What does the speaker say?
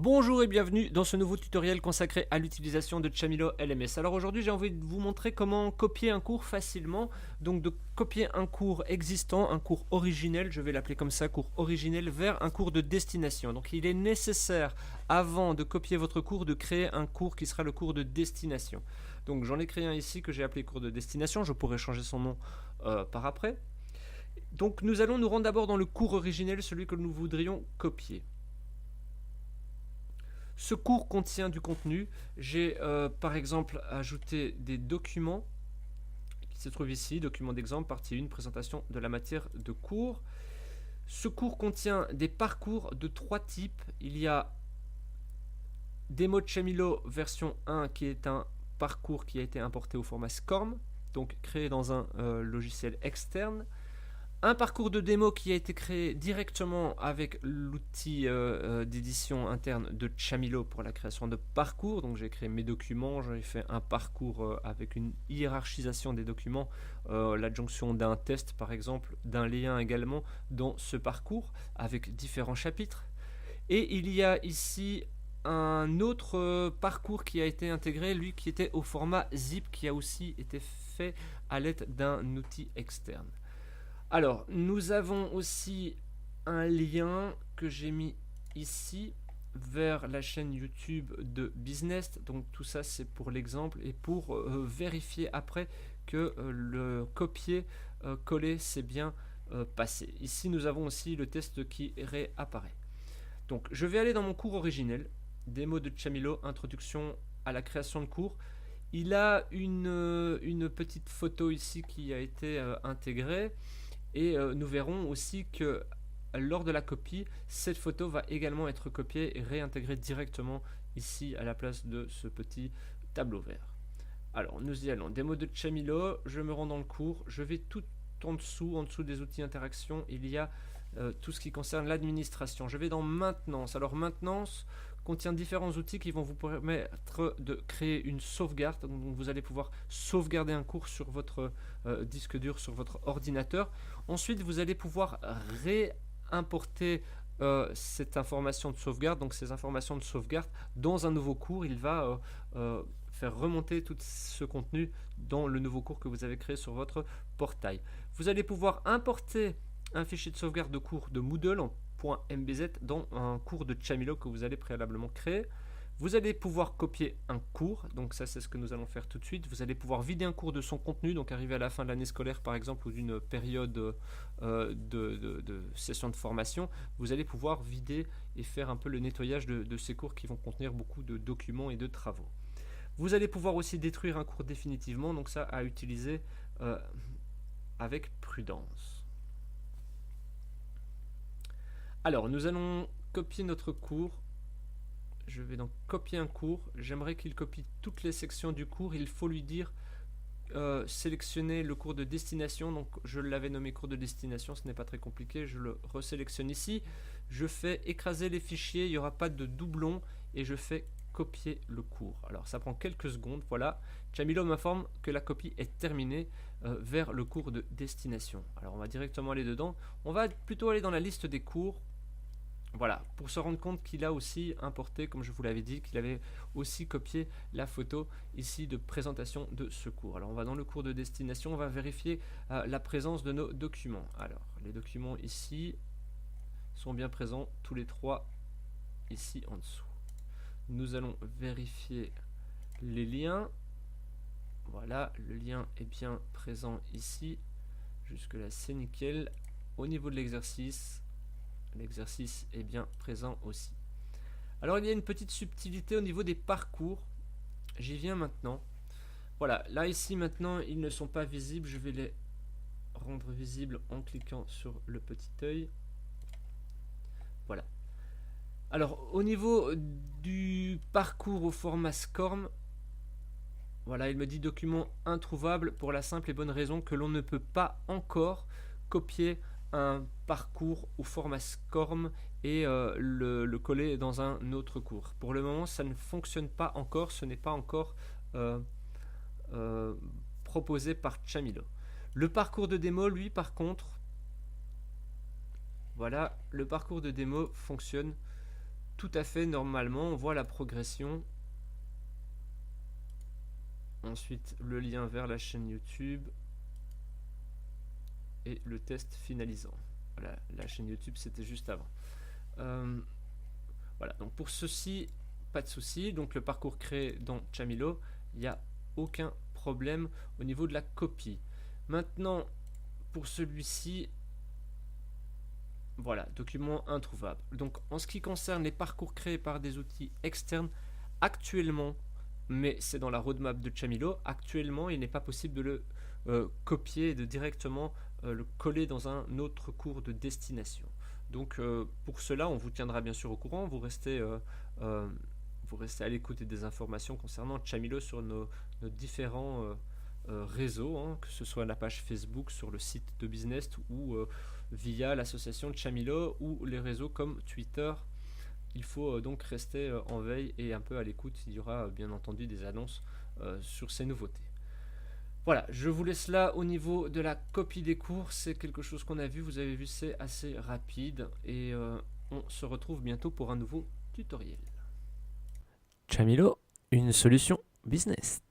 Bonjour et bienvenue dans ce nouveau tutoriel consacré à l'utilisation de Chamilo LMS. Alors aujourd'hui j'ai envie de vous montrer comment copier un cours facilement, donc de copier un cours existant, un cours originel, je vais l'appeler comme ça, cours originel, vers un cours de destination. Donc il est nécessaire avant de copier votre cours de créer un cours qui sera le cours de destination. Donc j'en ai créé un ici que j'ai appelé cours de destination, je pourrais changer son nom par après. Donc nous allons nous rendre d'abord dans le cours originel, celui que nous voudrions copier. Ce cours contient du contenu. J'ai par exemple ajouté des documents qui se trouvent ici, documents d'exemple, partie 1, présentation de la matière de cours. Ce cours contient des parcours de 3 types. Il y a Démo Chamilo version 1 qui est un parcours qui a été importé au format SCORM, donc créé dans un logiciel externe. Un parcours de démo qui a été créé directement avec l'outil d'édition interne de Chamilo pour la création de parcours. Donc j'ai créé mes documents, j'ai fait un parcours avec une hiérarchisation des documents, l'adjonction d'un test par exemple, d'un lien également dans ce parcours avec différents chapitres. Et il y a ici un autre parcours qui a été intégré, lui qui était au format zip, qui a aussi été fait à l'aide d'un outil externe. Alors, nous avons aussi un lien que j'ai mis ici vers la chaîne YouTube de Business. Donc tout ça c'est pour l'exemple et pour vérifier après que le copier-coller s'est bien passé. Ici nous avons aussi le test qui réapparaît. Donc je vais aller dans mon cours originel, démo de Chamilo, introduction à la création de cours. Il a une petite photo ici qui a été intégrée. Et nous verrons aussi que lors de la copie, cette photo va également être copiée et réintégrée directement ici à la place de ce petit tableau vert. Alors nous y allons, démo de Chamilo, je me rends dans le cours, je vais tout en dessous des outils interaction, il y a tout ce qui concerne l'administration. Je vais dans maintenance. Alors maintenance contient différents outils qui vont vous permettre de créer une sauvegarde. Donc vous allez pouvoir sauvegarder un cours sur votre disque dur, sur votre ordinateur. Ensuite, vous allez pouvoir réimporter cette information de sauvegarde, donc ces informations de sauvegarde, dans un nouveau cours. Il va faire remonter tout ce contenu dans le nouveau cours que vous avez créé sur votre portail. Vous allez pouvoir importer un fichier de sauvegarde de cours de Moodle en .mbz dans un cours de Chamilo que vous allez préalablement créer. Vous allez pouvoir copier un cours, donc ça c'est ce que nous allons faire tout de suite. Vous allez pouvoir vider un cours de son contenu, donc arrivé à la fin de l'année scolaire par exemple ou d'une période de session de formation, vous allez pouvoir vider et faire un peu le nettoyage de ces cours qui vont contenir beaucoup de documents et de travaux. Vous allez pouvoir aussi détruire un cours définitivement, donc ça à utiliser avec prudence. Alors, nous allons copier notre cours. Je vais donc copier un cours. J'aimerais qu'il copie toutes les sections du cours. Il faut lui dire sélectionner le cours de destination. Donc, je l'avais nommé cours de destination. Ce n'est pas très compliqué. Je le resélectionne ici. Je fais écraser les fichiers. Il n'y aura pas de doublons. Et je fais copier le cours. Alors, ça prend quelques secondes. Voilà. Chamilo m'informe que la copie est terminée vers le cours de destination. Alors, on va directement aller dedans. On va plutôt aller dans la liste des cours. Voilà, pour se rendre compte qu'il a aussi importé, comme je vous l'avais dit, qu'il avait aussi copié la photo ici de présentation de ce cours. Alors on va dans le cours de destination, on va vérifier la présence de nos documents. Alors les documents ici sont bien présents, tous les trois ici en dessous. Nous allons vérifier les liens. Voilà, le lien est bien présent ici. Jusque là c'est nickel. Au niveau de l'exercice est bien présent aussi. Alors il y a une petite subtilité au niveau des parcours. J'y viens maintenant. Voilà, là ici maintenant ils ne sont pas visibles. Je vais les rendre visibles en cliquant sur le petit œil. Voilà. Alors au niveau du parcours au format SCORM, voilà, il me dit document introuvable pour la simple et bonne raison que l'on ne peut pas encore copier un parcours au format SCORM et le coller dans un autre cours. Pour le moment, ça ne fonctionne pas encore, ce n'est pas encore proposé par Chamilo. Le parcours de démo, lui, par contre, voilà, le parcours de démo fonctionne tout à fait normalement, on voit la progression. Ensuite, le lien vers la chaîne YouTube et le test finalisant. Voilà, la chaîne YouTube, c'était juste avant. Voilà, donc pour ceci, pas de souci. Donc le parcours créé dans Chamilo, il n'y a aucun problème au niveau de la copie. Maintenant, pour celui-ci, voilà, document introuvable. Donc en ce qui concerne les parcours créés par des outils externes, actuellement, mais c'est dans la roadmap de Chamilo, actuellement il n'est pas possible de le copier et de directement le coller dans un autre cours de destination. Donc pour cela, on vous tiendra bien sûr au courant, vous restez à l'écoute des informations concernant Chamilo sur nos différents réseaux, hein, que ce soit la page Facebook, sur le site de Business ou via l'association Chamilo ou les réseaux comme Twitter. Il faut donc rester en veille et un peu à l'écoute. Il y aura bien entendu des annonces sur ces nouveautés. Voilà, je vous laisse là au niveau de la copie des cours. C'est quelque chose qu'on a vu, vous avez vu, c'est assez rapide. Et on se retrouve bientôt pour un nouveau tutoriel. Chamilo, une solution business.